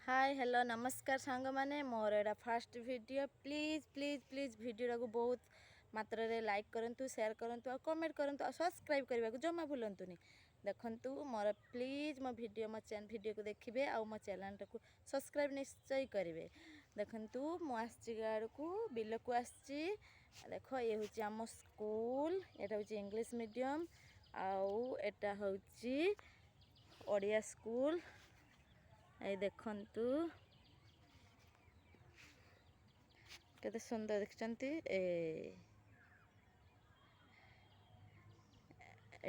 hi hello नमस्कार सांग माने मोर एटा fast video please please please video को बहुत मात्रा रे लाइक करंतु शेयर करंतु और कमेंट करंतु और सब्सक्राइब करबा को जमा भूलंतुनी देखंतु मोर प्लीज मो वीडियो मो चैनल वीडियो को देखिबे और मो चैनल को सब्सक्राइब निश्चय करिवे देखंतु मो आस्ची गाड़ को बिल को आस्ची देखो ये होची हम स्कूल एटा होची इंग्लिश मीडियम आउ एटा होची ओडिया स्कूल ये देखंतु केते सुंदर देखछंती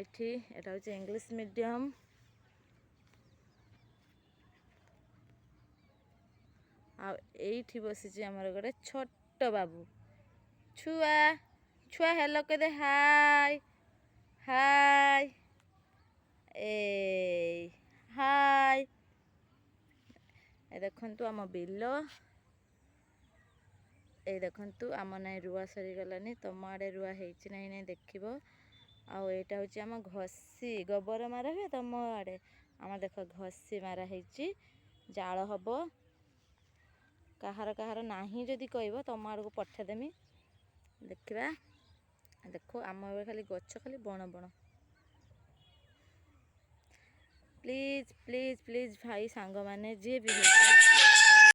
एठी एटा होची इंग्लिश मीडियम आ एठी बसिची हमर गडे छोट बाबू छुआ छुआ हेलो के दे हाय हाय ए हाय ए देखंतु आम बिल ए देखंतु आम नाई रुआ सरी गलानी तम आड़े रुआ हेइची नाही नाही देखिबो आउ एटा होची आम घसी गोबर मारा हुए तम आड़े आम देख घसी मारा हेइची जाल हबो काहार काहार नाही जदि कहबो तम आड़ को पठे देमी देखिबा देखो आम खाली गछ खाली बण बण प्लीज प्लीज प्लीज भाई सांग माने जे भी